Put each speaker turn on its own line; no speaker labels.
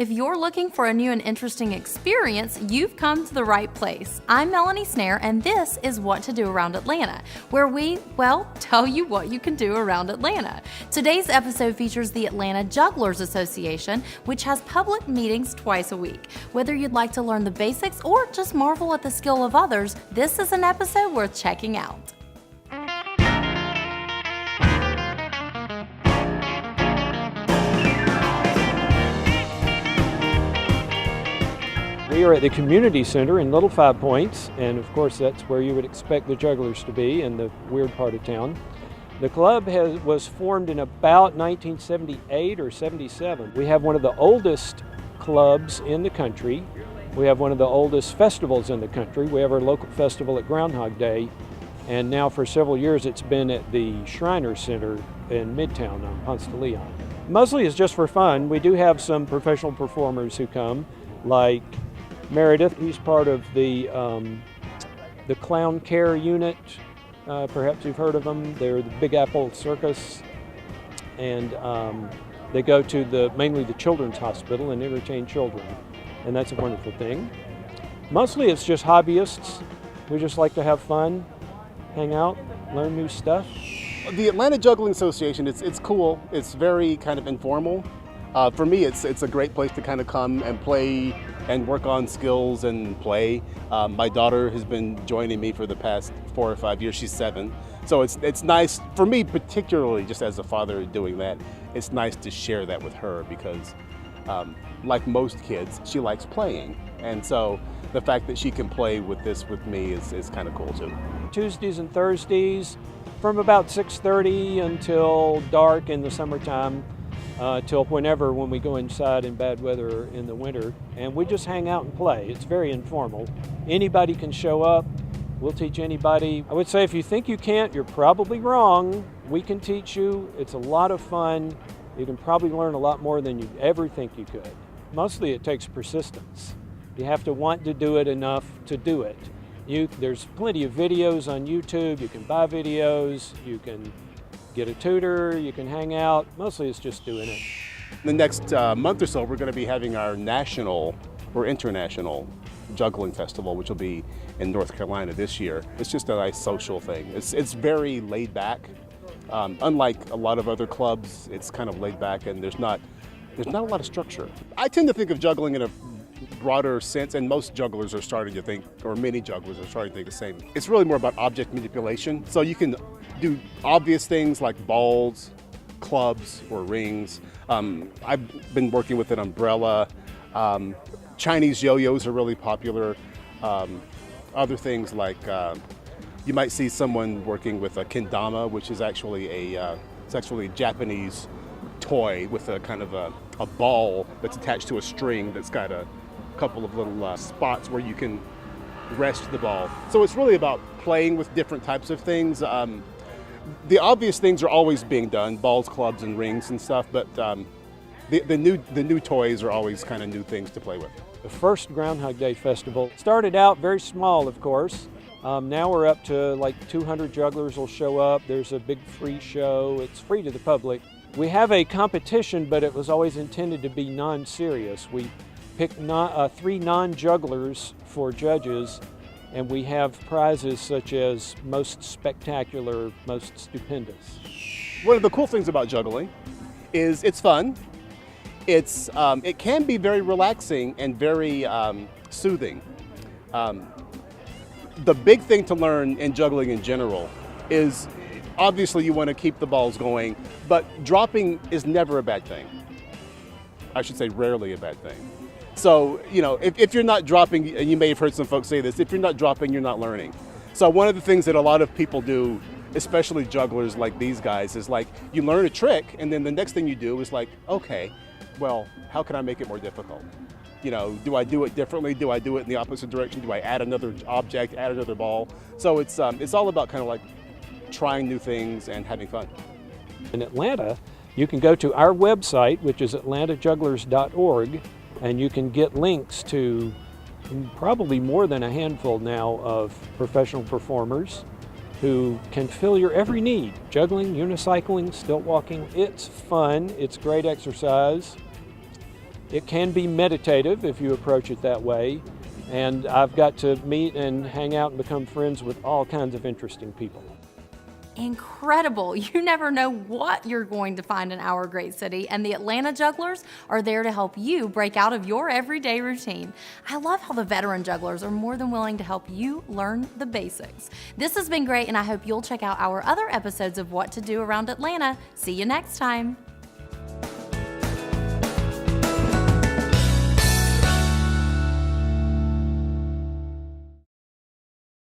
If you're looking for a new and interesting experience, you've come to the right place. I'm Melanie Snare, and this is What to Do Around Atlanta, where we, tell you what you can do around Atlanta. Today's episode features the Atlanta Jugglers Association, which has public meetings twice a week. Whether you'd like to learn the basics or just marvel at the skill of others, this is an episode worth checking out.
We are at the Community Center in Little Five Points, and of course that's where you would expect the Jugglers to be, in the weird part of town. The club was formed in about 1978 or 77. We have one of the oldest clubs in the country. We have one of the oldest festivals in the country. We have our local festival at Groundhog Day, and now for several years it's been at the Shriner Center in Midtown on Ponce de Leon. Mostly it's just for fun. We do have some professional performers who come, like Meredith. He's part of the Clown Care Unit. Perhaps you've heard of them. They're the Big Apple Circus, and they go to mainly the Children's Hospital and entertain children, and that's a wonderful thing. Mostly it's just hobbyists. We just like to have fun, hang out, learn new stuff.
The Atlanta Juggling Association, it's cool. It's very kind of informal. For me, it's a great place to kind of come and play and work on skills and play. My daughter has been joining me for the past 4 or 5 years. She's 7. So it's nice, for me particularly, just as a father doing that, it's nice to share that with her because like most kids, she likes playing. And so the fact that she can play with me is kind of cool too.
Tuesdays and Thursdays from about 6:30 until dark in the summertime. Till when we go inside in bad weather in the winter, and we just hang out and play. It's very informal. Anybody can show up. We'll teach anybody. I would say if you think you can't, you're probably wrong. We can teach you. It's a lot of fun. You can probably learn a lot more than you'd ever think you could. Mostly it takes persistence. You have to want to do it enough to do it. There's plenty of videos on YouTube. You can buy videos. You can get a tutor, you can hang out. Mostly it's just doing it.
The next month or so, we're going to be having our national or international juggling festival, which will be in North Carolina this year. It's just a nice social thing. It's very laid back. Unlike a lot of other clubs, it's kind of laid back and there's not a lot of structure. I tend to think of juggling in a broader sense, and most jugglers are starting to think, or many jugglers are starting to think the same. It's really more about object manipulation. So you can do obvious things like balls, clubs, or rings. I've been working with an umbrella. Chinese yo-yos are really popular. Other things like you might see someone working with a kendama, which is actually a Japanese toy with a kind of a ball that's attached to a string that's got a couple of little spots where you can rest the ball. So it's really about playing with different types of things. The obvious things are always being done, balls, clubs, and rings and stuff, but the new toys are always kind of new things to play with.
The first Groundhog Day Festival started out very small, of course. Now we're up to like 200 jugglers will show up. There's a big free show. It's free to the public. We have a competition, but it was always intended to be non-serious. We picked 3 non-jugglers for judges, and we have prizes such as most spectacular, most stupendous.
One of the cool things about juggling is it's fun. It can be very relaxing and very soothing. The big thing to learn in juggling in general is obviously you want to keep the balls going, but dropping is never a bad thing. I should say rarely a bad thing. So, if you're not dropping, and you may have heard some folks say this, if you're not dropping, you're not learning. So one of the things that a lot of people do, especially jugglers like these guys, is like you learn a trick and then the next thing you do is like, okay, well, how can I make it more difficult? Do I do it differently? Do I do it in the opposite direction? Do I add another object, add another ball? So it's all about kind of like trying new things and having fun.
In Atlanta, you can go to our website, which is AtlantaJugglers.org, and you can get links to probably more than a handful now of professional performers who can fill your every need. Juggling, unicycling, stilt walking. It's fun, it's great exercise. It can be meditative if you approach it that way, and I've got to meet and hang out and become friends with all kinds of interesting people.
Incredible. You never know what you're going to find in our great city, and the Atlanta Jugglers are there to help you break out of your everyday routine. I love how the veteran jugglers are more than willing to help you learn the basics. This has been great, and I hope you'll check out our other episodes of What to Do Around Atlanta. See you next time.